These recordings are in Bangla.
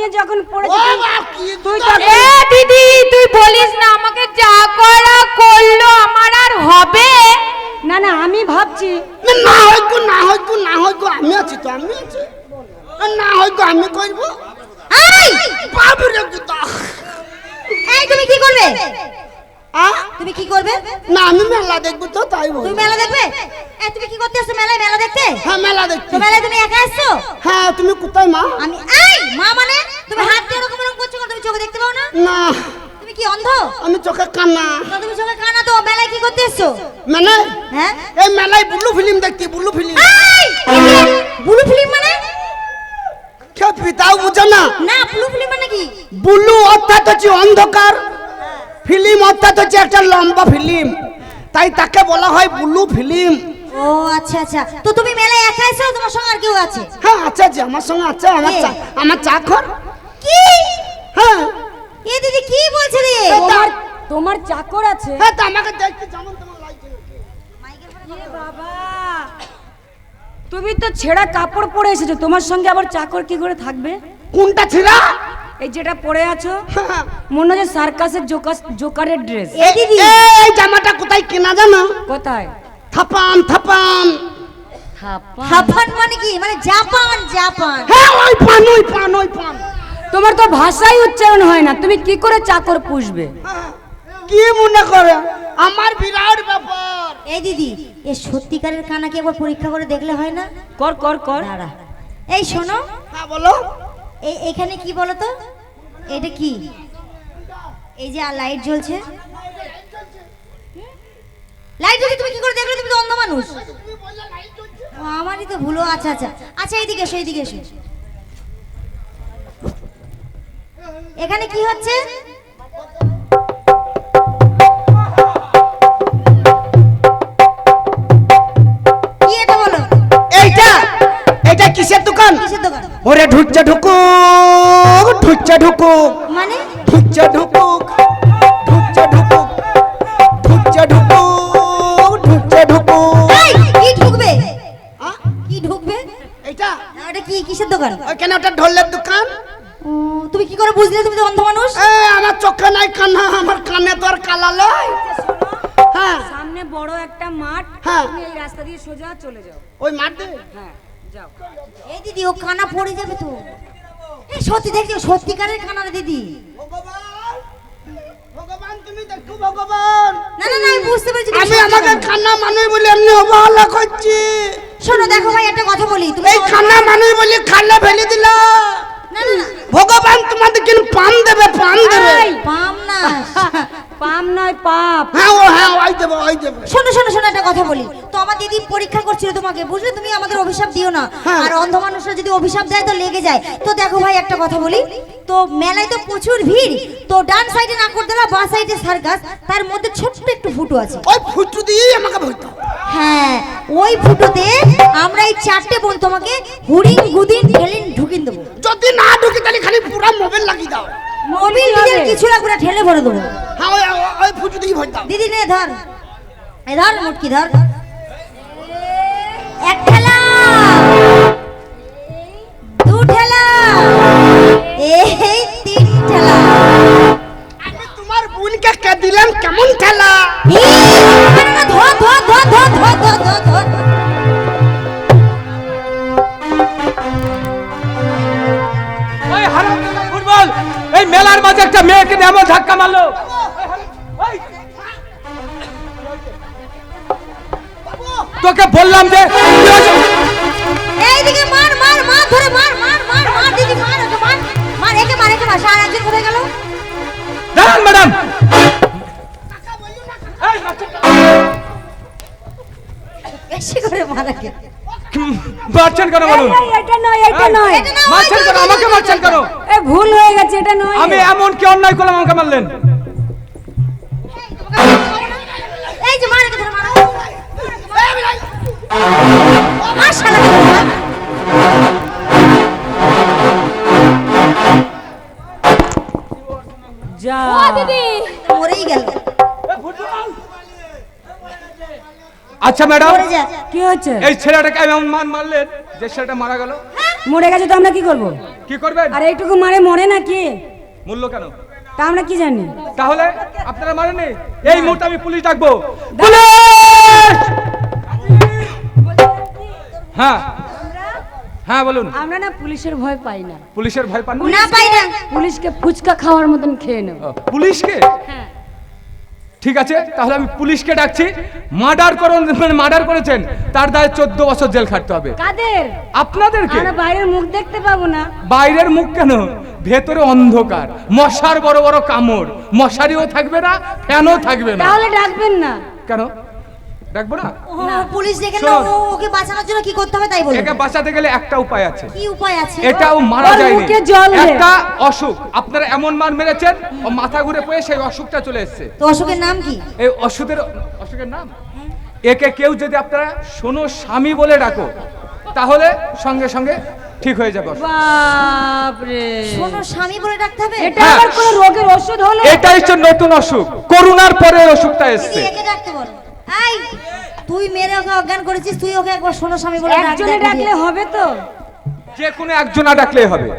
নিয়ে যখন পড়েছি তুই দিদি তুই বলিস না আমাকে যা করা করলো আমার আর হবে না না আমি ভাবছি না হয়তো না হয়তো না হয়তো আমি আছি তো আমি আছি না হয়তো আমি করব এই বাবুরে গুতা এই তুমি কি করবে আ তুমি কি করবে না আমি মেলা দেখব তো তাই বল তুমি মেলা দেখবে এই তুমি কি করতে আসছো মেলায় মেলা দেখতে হ্যাঁ মেলা দেখতে তো মেলায় তুমি একা আসছো হ্যাঁ তুমি কোথায় মা আমি এই মা মানে তুমি হাত দিয়ে এরকম এরকম করছো কেন? তুমি চোখে দেখতে পাও না না তুমি কি অন্ধ আমি চোখে কান্না তো তুমি চোখে কানা তো মেলায় কি করতে এসছো মানে হ্যাঁ এই মেলায় বুলু ফিল্ম দেখতে বুলু ফিল্ম এই ব্লু ফিল্ম মানে কে পিতাও বুঝে না না ব্লু ফিল্ম মানে কি বুলু অর্থাৎ হচ্ছে অন্ধকার ফিল্ম অর্থাৎ হচ্ছে একটা লম্বা ফিল্ম তাই তাকে বলা হয় বুলু ফিল্ম ও আচ্ছা আচ্ছা তো তুমি মেলায় একা এসো তোমার সঙ্গে আর কেউ আছে হ্যাঁ আচ্ছা জি আমার সঙ্গে আছে আমার চা খর কি হ্যাঁ এ দিদি কি বলছে রে তোমার তোমার চাকর আছে হ্যাঁ তো আমাকে দেখতে যেমন তোমার লাগছে বাবা তুমি তো ছেঁড়া কাপড় পরে এসেছো তোমার সঙ্গে আবার চাকর কি করে থাকবে কোনটা ছিলা এই যেটা পরে আছো মনে হচ্ছে সার্কাসের জোকারের ড্রেস এ দিদি এই জামাটা কোথায় কেনা জানো কোথায় থাপান থাপান হাফান মানে কি মানে জাপান জাপান হ্যাঁ ওই পান ওই পান ওই পান তোমার তো ভাষাই উচ্চারণ হয় না তুমি কি করে চাকর পুষবে কি মনে করে আমার বিরাট ব্যাপার এই দিদি এ সত্যিকারের কানা কি একবার পরীক্ষা করে দেখলে হয় না কর কর কর দাঁড়া এই শোনো হ্যাঁ বলো এই এখানে কি বলো তো এটা কি এই যে আর লাইট জ্বলছে লাইট জ্বলছে তুমি কি করে দেখলে তুমি তো অন্ধ মানুষ ও, আমারই তো ভুলো আচ্ছা আচ্ছা আচ্ছা এইদিকে এসো এইদিকে এসো এখানে কি হচ্ছে কি এটা বলো এইটা এটা কিসের দোকান কিসের দোকান ওরে ঢুকছে ঢুকুক ঢুকছে ঢুকুক মানে ঢুকছে ঢুকুক ঢুকছে ঢুকুক ঢুকছে ঢুকুক ঢুকছে ঢুকুক এই, কি ঢুকবে আ? কি ঢুকবে এইটা এটা কি কিসের দোকান ওইখানে ওটা ঢোলের দোকান ও, তুমি কি করে বুঝলে তুমি তো অন্ধ মানুষ আমার চোখে নাই কান্না আমার কানে তো আর কালা লয় হ্যাঁ সামনে বড় একটা মাঠ হ্যাঁ। তুমি এই রাস্তা দিয়ে সোজা চলে যাও ওই মাঠে হ্যাঁ যাও এই দিদি ও কানা পড়ে যাবে তো এই সত্যি দেখছো সত্যিকারের কানা রে দিদি ভগবান ভগবান তুমি দেখো ভগবান না না না আমি বুঝতে পেরেছি তুমি আমি সত্যি আমাকে কানা। কান্না মানুষ বলে এমনি অবহেলা করছি শোনো দেখো ভাই একটা কথা বলি তুমি এই তো- কান্না মানুষ বলে খালে ফেলে দিল না না না ভগবান তোমাদের কিন্তু পান দেবে পান দেবে এই, পাম না পাম নয় পাপ হ্যাঁ ওই দেবে ওই দেবে শোনো শোনো শোনো একটা কথা বলি তো আমার দিদি পরীক্ষা করছিল তোমাকে বুঝলে তুমি আমাদের অভিশাপ দিও না হ্যাঁ। আর অন্ধ মানুষরা যদি অভিশাপ দেয় তো লেগে যায় তো দেখো ভাই একটা কথা বলি তো মেলায় তো প্রচুর ভিড় তো ডান সাইডে নাকরদোলা বাঁ সাইডে সার্কাস তার মধ্যে ছোট্ট একটু ফুটো আছে ওই ফুটু দিয়ে আমাকে ভরতে হবে। হ্যাঁ ওই ফুটোতে আমরা এই চারটে বোন তোমাকে হুড়িং গুদিন ঠেলিন ঢুকিন দেবো যদি না ঢুকি তাহলে খালি পুরো মোবাইল লাগিয়ে দাও মোবিল নিজের কিছু লাগবে না ঠেলে ভরে দেবো হ্যাঁ ওই ফুটু দিয়ে ভরতে হবে। দিদি নে ধর এই ধর মুটকি ধর এক ঠেলা দু ঠেলা এই তিন ঠেলা আমি তোমার বোনকে কে দিলাম কেমন খেলা না, না, ধর ধর ধর ধর ধর ধর ধর ধর ওই হারাম ফুটবল এই মেলার মাঝে একটা মেয়েকে নিয়ে এমন ধাক্কা মারলো তোকে বললাম যে এইদিকে মার মার মার ধরে মার মার মার মার দিদি মার ওকে মার মার একে মার সারা একজন কোথায় গেল দাঁড়ান ম্যাডাম বেশি করে মারাকে মারছেন কেন বলুন এই, এটা নয় এটা নয় এটা না ওই মারছেন কেন আমাকে মারছেন কেন এ ভুল হয়ে গেছে এটা নয় আমি এমন কি অন্যায় করলাম আমাকে মারলেন এই যে মার একে ধরে মার মার শালা যা মরেই গেল আচ্ছা ম্যাডাম মরে যা কি হয়েছে এই ছেলেটাকে এমন মারলেন যে ছেলেটা মারা গেল হ্যাঁ, মরে গেছে তো আমরা কি করব? কি করবেন? আর এইটুকু মারে মরে নাকি? মূল্য কেন? তা আমরা কি জানি? তাহলে আপনারা মারেননি? এই মুহূর্তে আমি পুলিশ ডাকবো। হ্যাঁ হ্যাঁ বলুন। আমরা না পুলিশের ভয় পাই না। পুলিশের ভয় পান না পাই না। পুলিশকে ফুচকা খাওয়ার মতন খেয়ে নেব। পুলিশকে? হ্যাঁ। ঠিক আছে, তাহলে আমি পুলিশকে ডাকছি। মার্ডার করেছেন, তার দায়ে 14 বছর জেল খাটতে হবে। কাদের? আপনাদেরকে। আমরা বাইরের মুখ দেখতে পাবো না। বাইরের মুখ কেন? ভেতরে অন্ধকার, মশার বড় বড় কামড়, মশারিও থাকবে না, ফ্যানও থাকবে না। তাহলে ডাকবেন না কেন ডাকবো না? ও, পুলিশ ডেকে না, শোন। ওকে বাঁচানোর জন্য কি করতে হবে তাই বলুন। একে বাঁচাতে গেলে একটা উপায় আছে। কি উপায় আছে? এটাও মারা ওর যায়নি, মুখে জল দে। একটা অসুখ। আপনারা এমন মার মেরেছেন, ও মাথা ঘুরে পড়ে সেই অসুখটা চলে এসেছে। তো অশোকের নাম কি? এই অসুখের নাম, একে কেউ যদি আপনারা শোনো স্বামী বলে ডাকো, তাহলে সঙ্গে সঙ্গে ঠিক হয়ে যাবে অসুখ। বাপ রে, শোনো স্বামী বলে ডাকতে হবে? এটা হ্যাঁ। আবার কোন রোগের ওষুধ হলো? এটাই হচ্ছে নতুন অসুখ, করোনার পরে অসুখটা এসেছে। দিদি, একে ডাকতে বল। এই, তুই মেরে ওকে অজ্ঞান করেছিস, তুই ওকে একবার শোনো স্বামী বলে ডাক। একজনে ডাকলে হবে তো? যে কোনো একজনা ডাকলেই হবে,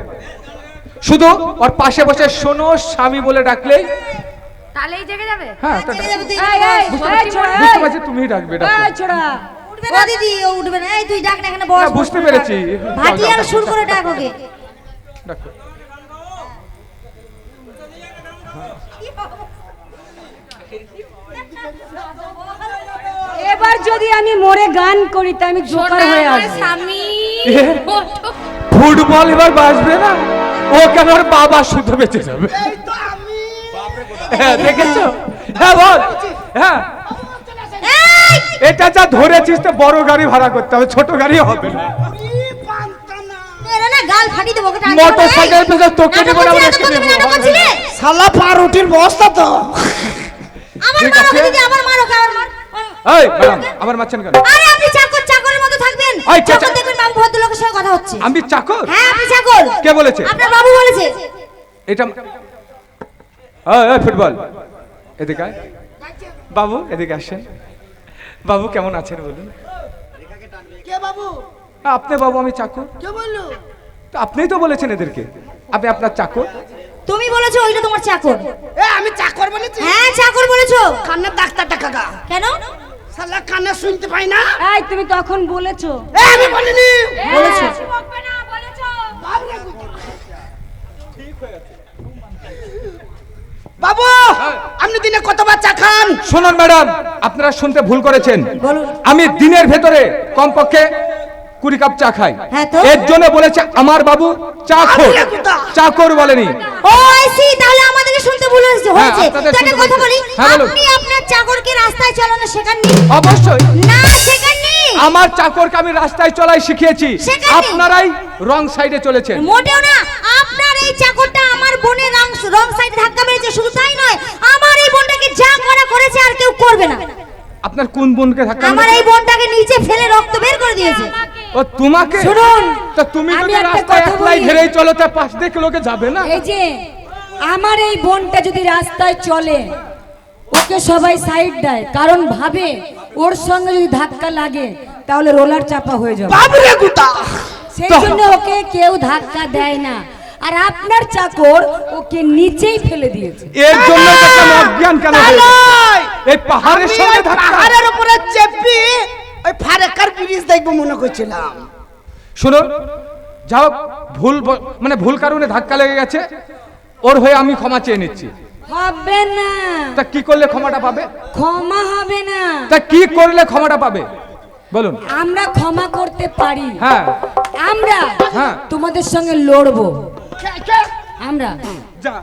শুধু ওর পাশে বসে শোনো স্বামী বলে ডাকলেই। তাহলেই জেগে যাবে। হ্যাঁ, জেগে যাবে তুই। এই, এই, এই, ছোড়া, এই। বুঝতে পারছি, তুমিই ডাকবে, ডাকো। এই ছোড়া, উঠবে না দিদি, ও উঠবে না। এই তুই ডাক না, এখানে বস। হ্যাঁ, বুঝতে পেরেছি। ভাটি আর সুর করে ডাক ওকে। ডাকো। এবার যদি আমি মরে গান করি তা আমি জোকার হয়ে আসবো। ফুটবল এবার বাজবে না, ও কেমন বাবা শুদ্ধ বেঁচে যাবে। হ্যাঁ, দেখেছো? হ্যাঁ বল। হ্যাঁ, এই, এটা যা ধরেছিস তো বড় গাড়ি ভাড়া করতে হবে, ছোট গাড়ি হবে না। মেরে না গাল ফাটি দেবো ওকে। টানতে মোটর বলো, এই। সাইকেল পেছনে তোকে নাটক নেবো না, করছিলে, রেখে এতক্ষণ তুমি দেবো। নাটক করছিলে? শালা পাউরুটির বস্তা তো। আবার ঠিক মারো আছে। দিদি, আবার মারো, আবার মার। এই ম্যাডাম, আবার মারছেন কেন? আরে আপনি চাকরের মতো থাকবেন। এই, যখন দেখবেন বাবু ভদ্রলোকের সঙ্গে কথা হচ্ছে। আমি চাকর? হ্যাঁ, আপনি চাকর। কে বলেছে? আপনার বাবু বলেছে। এটা এই ফুটবল, এদিকে আয়। বাবু এদিকে আসেন। বাবু কেমন আছেন বলুন? কে বাবু? আপনি বাবু, আমি চাকর। কে বললো? তো আপনিই তো বলেছেন এদেরকে, আপনি আপনার চাকর। তুমি বলেছো ওইটা তোমার চাকর। এ আমি চাকর বলেছি? হ্যাঁ, চাকর বলেছো। কানের ডাক্তারটা কাকা। কেন? শালা কানে শুনতে পাই না। এই তুমি তখন বলেছো। এ আমি বলিনি। বলেছো। বাবু, আপনি দিনে কতবার চা খান? শুনুন ম্যাডাম, আপনারা শুনতে ভুল করেছেন। বলুন। আমি দিনের ভেতরে কমপক্ষে 20 কাপ চা খাই। হ্যাঁ তো? এর জন্য বলেছে আমার বাবু চাকর, আমি একদা। চাকর বলেনি। ও আইসি, তাহলে আমাদেরকে শুনতে ভুল হয়েছে। হ্যাঁ, হয়েছে। আপনাদের তো একটা শুনতে কথা ভুল বলি, হয়েছে। হ্যাঁ, বলুন। আপনি আপনার চাকরকে রাস্তায় চালানো শেখাননি? অবশ্যই না, শেখাননি। আমার চাকরকে আমি রাস্তায় চলাই শিখিয়েছি, শেখাননি। আপনারাই রং সাইডে চলেছেন। মোটেও না। আপনার এই চাকরটা আমার বোনের রং সাইডে ধাক্কা মেরেছে। শুধু তাই নয়, আমার এই বোনটাকে যা করেছে আর কেউ করবে না। আপনার কোন বোনকে ধাক্কা আমার মেরেছে? এই বোনটাকে নিচে ফেলে রক্ত বের করে দিয়েছে। ও তোমাকে? শুনুন, তা তুমি আমি যদি একটা রাস্তায় কথা একলাই বলি। ঘেরেই চলো, তা পাশ দিয়ে লোকে যাবে না? এই যে আমার এই বোনটা যদি রাস্তায় চলে, ওকে সবাই সাইড দেয়, কারণ ভাবে ওর সঙ্গে যদি ধাক্কা লাগে তাহলে রোলার চাপা হয়ে যাবে। বাবরে গুতা। সেই জন্য ওকে কেউ ধাক্কা দেয় না। আর আপনার চাকর ওকে নিচেই ফেলে দিয়েছে। এর জন্য দেখলাম অজ্ঞান কেন হয়ে গেছে। তাই। এই পাহাড়ের আমি সঙ্গে ওই ধাক্কা। পাহাড়ের উপরে চেপি ওই ফারেকার ব্রিজ দেখবো মনে করছিলাম। শুনুন, যাও, ভুল কারণে ধাক্কা লেগে গেছে, ওর হয়ে আমি ক্ষমা চেয়ে নিচ্ছি। হবে না, তা কি করলে ক্ষমাটা পাবে? ক্ষমা হবে না। তা কি করলে ক্ষমাটা পাবে বলুন? আমরা ক্ষমা করতে পারি। হ্যাঁ, আমরা হ্যাঁ। তোমাদের সঙ্গে লড়বো। আমরা যা।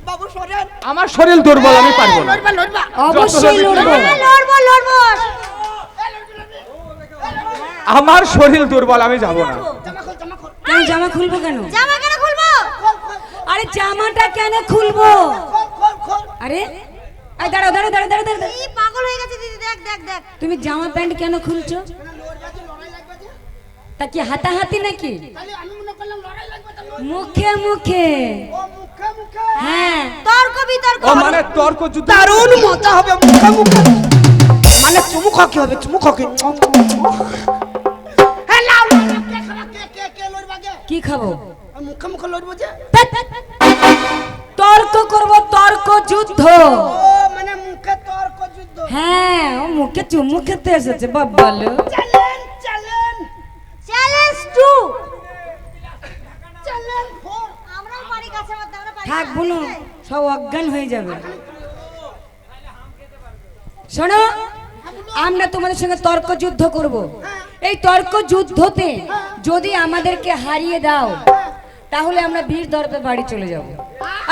বাবু সরেন। আমার শরীর দুর্বল, আমি পারবো না। লড়বা লড়বা। অবশ্যই লড়বো। লড়বো, লড়বো। আমার শরীর দুর্বল, আমি যাব না। কেন জামা খুলবো কেন? জামা কেন খুলবো? আরে জামাটা কেন খুলবো? খোল খোল। আরে এই দাঁড়াও দাঁড়াও দাঁড়াও দাঁড়াও দাঁড়াও। এই পাগল হয়ে গেছে দিদি, দেখ দেখ দেখ। তুমি জামা প্যান্ট কেন খুলছো? তা কি হাতাহাতি নাকি? আমি মনে করলাম লড়াই লাগবে তা মুখে মুখে। ও মুখে মুখে। হ্যাঁ, তর্ক বিতর্ক। ও মানে তর্ক যুদ্ধ। দারুণ মজা হবে মুখে মুখে। মানে চুমুক হকি হবে, চুমুক হকি। হ্যাঁ লাও লাও, কে খাবা, কে লড়বা গে? কি খাবো? আর মুখে মুখে লড়বো যে। তর্ক করব, তর্ক যুদ্ধ। ও মানে মুখে তর্ক যুদ্ধ। হ্যাঁ, ও মুখে চুমু খেতে এসেছে বাবালো। Challenge challenge challenge two. Challenge four. আমরাও পারি গাছের মধ্যে, আমরা পারি। থাক বুনু, সব অজ্ঞান হয়ে যাবে। শোনো, আমরা তোমাদের সঙ্গে তর্ক যুদ্ধ করব। এই তর্ক যুদ্ধতে যদি আমাদেরকে হারিয়ে দাও তাহলে আমরা বীর দর্পে বাড়ি চলে যাব।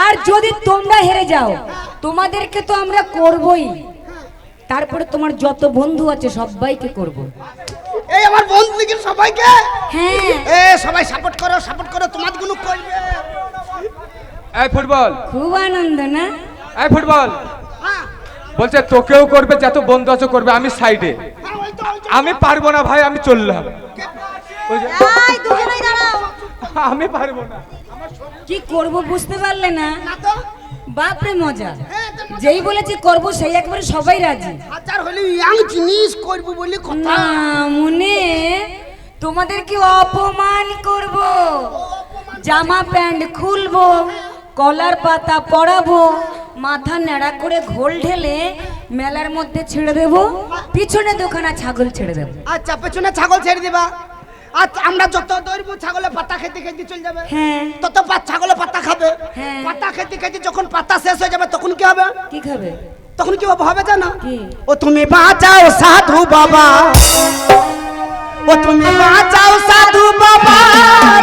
আর যদি তোমরা হেরে যাও তোমাদেরকে তো আমরা করবই, তারপরে তোমার যত বন্ধু আছে সবাইকে করব। এই আমার বন্ধুকে সবাইকে, হ্যাঁ, এ সবাই সাপোর্ট করো তোমাদের কোনো করবে। এই ফুটবল, খুব আনন্দ না? এই ফুটবল হ্যাঁ বলছে তোকেও করবে, যত বন্ধু আছে করবে, আমি সাইডে। হ্যাঁ, ওই তো। আমি পারবো না ভাই, আমি চললাম। ওই যে, এই দুজনেই দাঁড়াও। আমি পারবো না। কি করব বুঝতে পারলে না? না তো বাপরে মজা, হ্যাঁ, তো যেই বলেছি করব সেই একবারে সবাই রাজি। হাজার হলে ইয়াং জিনিস করবো বলে কথা। না মনে, তোমাদেরকে অপমান করব, জামা প্যান্ট খুলবো, কলার পাতা পরাবো, মাথা ন্যাড়া করে ঘোল ঢেলে মেলার মধ্যে ছেড়ে দেব, পিছনে দোকানা ছাগল ছেড়ে দেব। আচ্ছা পেছনে ছাগল ছেড়ে দিবা। আচ্ছা আমরা যত দৌড়বো ছাগলে পাতা খেতে খেতে চলে যাবে। হ্যাঁ, তত ছাগলে পাতা খাবে। হ্যাঁ। পাতা খেতে খেতে যখন পাতা শেষ হয়ে যাবে তখন কি হবে? কি খাবে? তখন কি হবে জানো? কি? ও তুমি বাঁচাও সাধু বাবা, ও তুমি বাঁচাও সাধু বাবা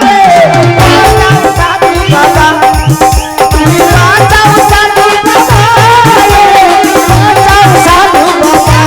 রে, বাঁচাও সাধু বাবা, তুমি বাঁচাও সাধু বাবা রে, বাঁচাও সাধু বাবা।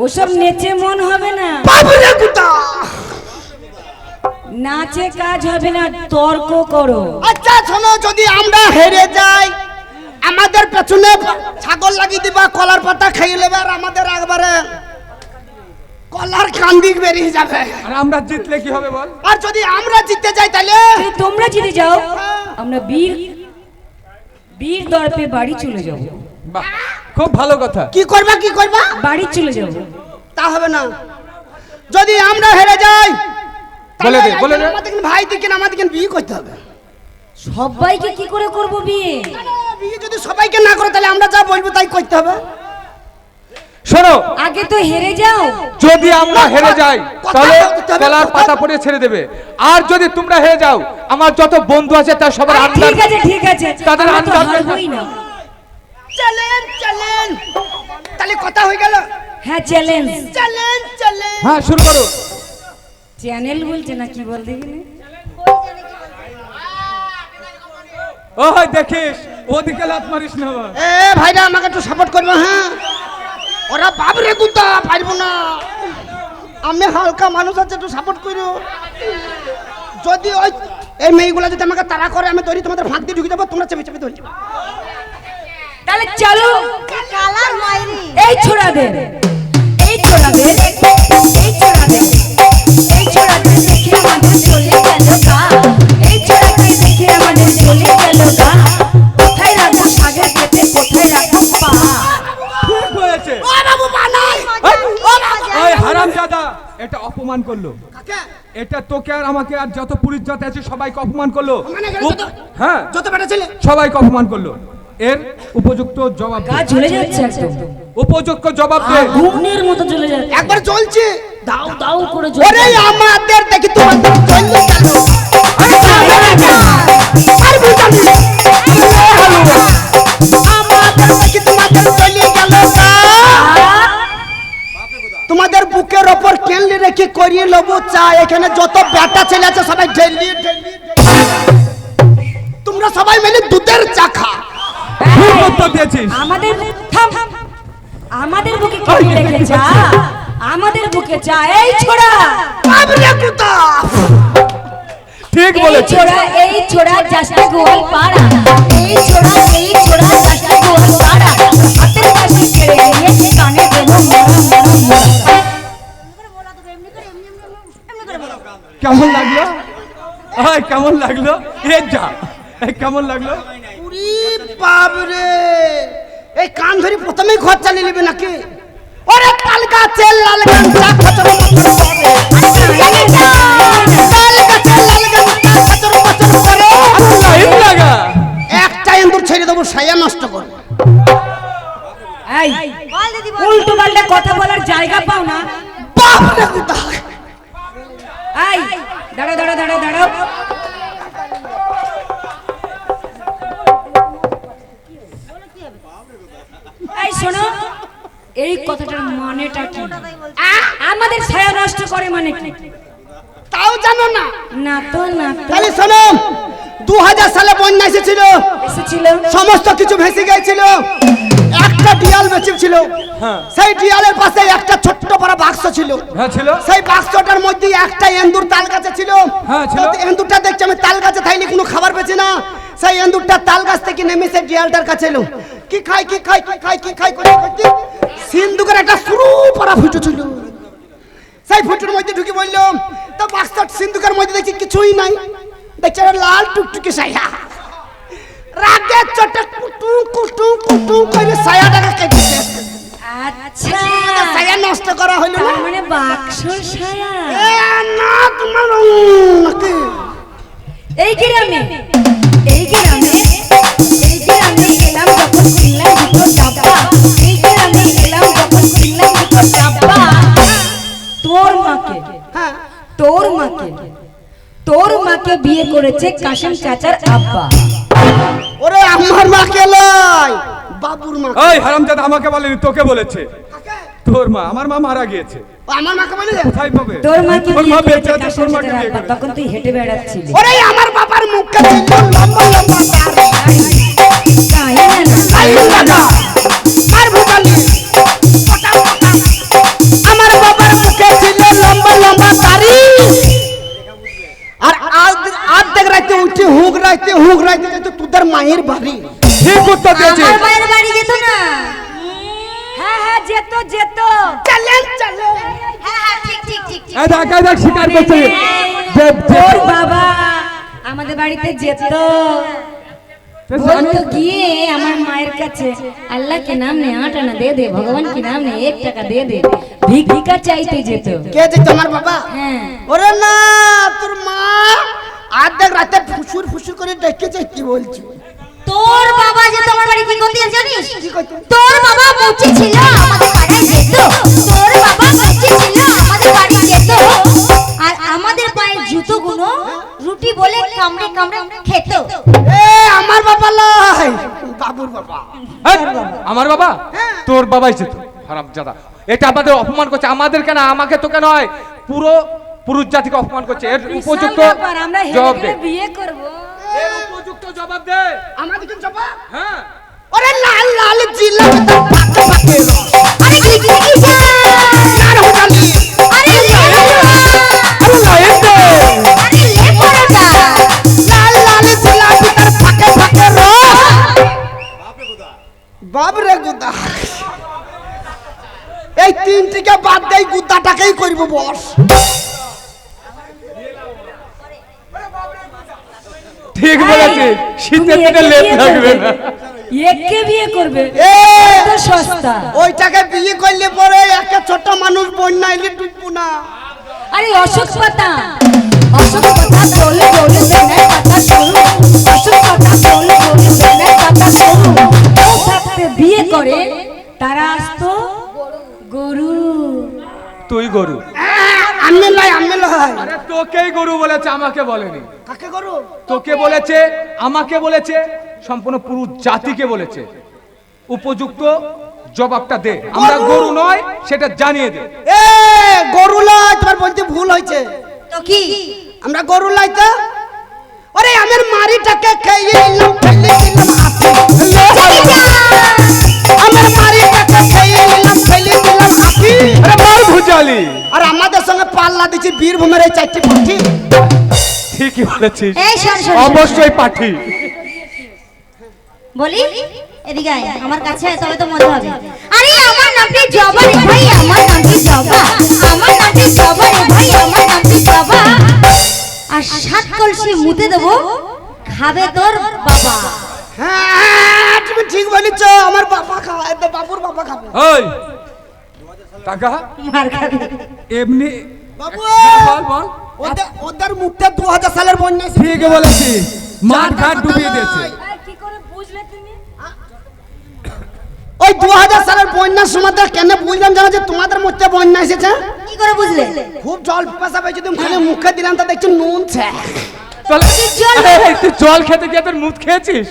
ওসব নেচে মন হবে না, বাবুরে কুতা। নাচে কাজ হবে না, তর্ক করো। আচ্ছা শোনো, যদি আমরা হেরে যাই আমাদের পেছনে ছাগল লাগিয়ে দিবা, কলার পাতা খেয়ে নেবে, আর আমাদের একবারে কলার কান্দিক বেরিয়ে যাবে। আর আমরা জিতলে কি হবে বল? আর যদি আমরা জিতে যাই তাহলে যদি তোমরা জিতে যাও আমরা বীর দর্পে বাড়ি চলে যাব। বাহ, খুব ভালো কথা। কি করবা কি করবা? বাড়ি চলে যাব। তা হবে না। যদি আমরা হেরে যাই বলে দে, বলে দে। আমাদের ভাই দিকে আমাদের বিয়ে করতে হবে। সবাইকে কি করে করব বিয়ে? বিয়ে যদি সবাইকে না করে তাহলে আমরা যা বলবো তাই করতে হবে। শোনো, আগে তো হেরে যাও। যদি আমরা হেরে যাই তাহলে কলার পাতা পরে ছেড়ে দেবে, আর যদি তোমরা হেরে যাও আমার যত বন্ধু আছে তার সবার আন্ডার, ঠিক আছে ঠিক আছে, তাদের আমরা তো আন্ডার হারবোই না। চ্যালেঞ্জ চ্যালেঞ্জ, তাহলে কথা হয়ে গেল। হ্যাঁ চ্যালেঞ্জ। Challenge challenge. হ্যাঁ শুরু করো। চ্যানেল বলছে না কি বল দেখিনি? ও হয় দেখিস, ওদিকে লাত মারিস না আবার। এ ভাইরা আমাকে একটু সাপোর্ট করবে। হ্যাঁ ওরা বাবরে কুতা পারবো না, আমি হালকা মানুষ আছে, একটু সাপোর্ট করো। যদি ওই এই মেয়েগুলো যদি আমাকে তাড়া করে, আমি তৈরি তোমাদের ফাঁক দিয়ে ঢুকে যাবো, তোমরা চেপে চেপে ধরে যাবো। তাহলে চলো কালার মাইরি এই ছোড়াদের, এই ছোড়াদের, এই ছোড়াদের, এই ছোড়াদের দেখে আমাদের চলে গেল গা, এই ছোড়াকে দেখে আমাদের চলে গেল গা। কোথায় রাখবো সাগের পেতে, কোথায় রাখবো পা? ঠিক হয়েছে। ও বাবু বানাই, ওই হারামজাদা এটা অপমান করলো। কাকে? এটা তোকে আর আমাকে আর যত পুলিশ জাত আছে সবাইকে অপমান করলো। মানে এখানে যত- হ্যাঁ, যত বেটা ছেলে সবাইকে অপমান করলো। এর উপযুক্ত জবাব দে। গা ঝুলে যাচ্ছে একদম, উপযুক্ত জবাব দে। ঘুমনের মতো চলে যাচ্ছে, একবার চলছে। দাও দাও করে ওরে আমাদের দেখি তোমাদের চলছে কেন? আর বুঝাবি আমাদের দেখি তোমাদের চলে গেল গা। তোমাদের বুকের ওপর কেনলি রেখে করিয়ে লবো চা। এখানে যত বেটা ছেলে আছে সবাই ঢেলি ঢেলি, তোমরা সবাই মিলে দুধের চা খা। ঠিক উত্তর দিয়েছিস। আমাদের থাম, আমাদের বুকে কে রেখে চা, আমাদের বুকে চা। এই ছোড়া, বাবরে কুতা, ঠিক এই বলেছিস। ছোড়া, এই ছোড়া জাস্টা গোয়াল পাড়া, এই ছোড়া, এই ছোড়া জাস্টা গোয়াল পাড়া। হাতের কাছে কেড়ে নিয়ে কানে দেবো মোড়া মোড়া মোড়া। কেমন লাগলো? এই কেমন লাগলো? এ যা, এই কেমন লাগলো? উরি বাবরে, এই কান ধরি প্রথমেই ঘর চালিয়ে নেবে নাকি? ওরে তাল গাছে লাল গামছা খচর মচর করে, তাল গাছে লাল গামছা খচর মচর করে। লাইন লাগা। একটা এন্দুর ছেড়ে দেবো, সায়া নষ্ট করবো। এই বল দিদি বল। উল্টো পাল্টা কথা বলার জায়গা পাও না। বাপরে কুতা, এই দাঁড়াও দাঁড়াও দাঁড়াও দাঁড়াও, এই শোনো, এই কথাটার মানেটা কি? আমাদের ছায়া নষ্ট করে মানে কি? তাও জানো না? না তো, না তো। তাহলে শোনো, 2000 সালে বন্যা এসেছিল, এসেছিল, সমস্ত কিছু ভেসে গিয়েছিল। একটা ডিয়াল বেঁচে ছিল, সেই ডিয়ালের পাশে একটা ছোট্ট বড় বাক্স ছিল। হ্যাঁ ছিল। সেই বাক্সটার মধ্যে একটা এন্দুর তাল গাছে ছিল। হ্যাঁ, ছিল। তো এন্দুরটা দেখছি আমি তাল গাছে থাইলে কোনো খাবার পেছি না। সেই এন্দুরটা তাল গাছ থেকে নেমে সেই ডিয়ালটার কাছে এলো। কি খাই কি খাই কি খাই কি খাই করতে করতে সিন্ধুকের একটা সরু পড়া ফুটো ছিল। সেই ফুটোর মধ্যে ঢুকে বললাম, তো বাক্সটা সিন্ধুকের মধ্যে দেখছি কিছুই নাই। দেখছি একটা লাল টুকটুকি সায়া, রাগে চটে কুটু কুটু কুটু করে সায়াটাকে কেটে দিয়েছে। আচ্ছা, সায়া নষ্ট করা হলো না। তার মানে বাক্সর ছায়া। এ না তোমার নাকি এই গ্রামে, এই গ্রামে, এই গ্রামে এলাম যখন কিনলাম দুটো ডাব্বা, এই গ্রামে এলাম যখন কিনলাম দুটো ডাব্বা। তোর মাকে, হ্যাঁ, তোর মাকে, তোর মাকে বিয়ে করেছে কাশেম চাচার আব্বা। ওরে আমার মা কেলাই বাবুর মা। এই হারামজাদা আমাকে বলেনি, তোকে বলেছে। তোর মা, আমার মা মারা গিয়েছে। আমার মাকে বলে দে। কোথায় পাবে? তোর মাকে তোর বিয়ে মা করেছে বেঁচে আছে, কাশেম তোর মাকে চাচার বিয়ে আব্বা। করেছে। তখন তুই হেঁটে বেড়াচ্ছিলি। ওরে আমার বাবার মুখে ছিল লম্বা লম্বা তাই না? তাই লাগা আর ভুটানি পটা পটা। আমার বাবার মুখে ছিল লম্বা লম্বা দাড়ি। আর আজ দেখ রাইতে উঠে হুক রাইতে যেত তোদের মায়ের বাড়ি। ঠিক উত্তর দিয়েছিস। আমার মায়ের বাড়ি যেত না। হ্যাঁ হ্যাঁ, যেত যেত। চলেন চলেন। হ্যাঁ হ্যাঁ ঠিক ঠিক ঠিক ঠিক। এই দেখ, এই দেখ, স্বীকার করছে। তোর বাবা আমাদের বাড়িতে যেত, বলতো গিয়ে আমার মায়ের কাছে, আল্লাহ के नाम ने 8 आना दे दे, भगवान के नाम ने 1 টাকা दे दे, ভিক্ষা চাইতে যেত। কে যে তোমার বাবা? হ্যাঁ, ওরে না, তোর মা আজ দেখ রাতে ফুসুর ফুসুর করে ডেকেছে। কি বলছি? তোর বাবা যে তোমার বাড়ি কি করতে জানিস? কি করতে? তোর বাবা মুচি ছিল, আমাদের পাড়ায় যেত। তোর বাবা মুচি ছিল, আমাদের বাড়ি যেত। আর আমাদের পায়ের জুতোগুলো রুটি বলে কামড়ে কামড়ে খেত। এ আমার বাবা লাই, বাবুর বাবা। এই, আমার বাবা? তোর বাবাই যেত। হারামজাদা, এটা আমাদের অপমান করছে। আমাদের কেন, আমাকে তো কেন হয়, পুরো পুরুষ জাতিকে অপমান করছে। এর উপযুক্ত বিশাল ব্যাপার, আমরা জবাব হেরে দে। গেলে বিয়ে করব। এর উপযুক্ত জবাব দে। আমাদের কি জবাব? হ্যাঁ, ওরে লাল লাল জিলাপি তো পাকে পাকে রস। আরে কি পিকনিকে যাই আর হোটালি আরে লে হালুয়া আরে লে পরোটা লাল লাল জিলাপি তার ফাঁকে ফাঁকে রস বাবরে গুদা এই তিনটিকে বাদ দেই গুদাটাকেই করব বস ঠিক বলেছে শীতের দিনে লেপ থাকবে না একে বিয়ে করবে এ এত সস্তা। ওইটাকে বিয়ে করলে পরে একটা ছোট মানুষ বন্যা এলে ডুববো না আরে অশোক পাতা দোলে দোলে বেনার পাতা সরু অশোক পাতা দোলে দোলে বেনার পাতা সরু ও থাকতে বিয়ে করে তারা আসতো গরু। তুই গরু আমি লাই আরে তোকেই গরু বলেছে আমাকে বলেনি কাকে করো তোকে বলেছে আমাকে বলেছে সম্পূর্ণ পুরো জাতিকে বলেছে উপযুক্ত জবাবটা দে আমরা গরু নয় সেটা জানিয়ে দে এ গরু লাই তোমার বলতে ভুল হয়েছে তো কি আমরা গরু লাই তো আরে আমার মারিটাকে খেয়ে নিলাম ফেলে দিলাম আপনি আমার মারিটাকে খেয়ে নিলাম ফেলে দিলাম আপনি আরে মার ভুজালি আর আমাদের সঙ্গে পাল্লা দিচ্ছি বীরভূমের এই চারটি পাখি ঠিকই বলেছিস এই শোন শোন শোন। অবশ্যই পাঠি বলি এদিকে আয় আমার কাছে আয় তবে তো মজা হবে আরে আমার নামটি জবা রে ভাই আমার নামটি জবা আমার নামটি জবা রে ভাই আমার নামটি জবা আর সাত কলসি মুতে দেব খাবে তোর বাবা হ্যাঁ তুমি ঠিক বলেছ আমার বাবা খাওয়া এত বাবুর বাবা খাবে ওই টাকা মার খাবে এমনি বাবু বল বল ওদের মুখে 2000 সালের বন্যা এসেছে। ঠিক বলেছিস মাঠ ঘাট ডুবিয়ে দিয়েছে কি করে বুঝলে তুমি? ওই 2000 সালের বন্যার সময় তো কেন বুঝলাম জানো যে তোমাদের মধ্যে বন্যা এসেছে কি করে বুঝলে খুব জল পেশা পেয়েছে তুমি খালি মুখে দিলাম তো দেখছি নুন ছে তুই জল খেতে গিয়ে তোর মুখ খেয়েছিস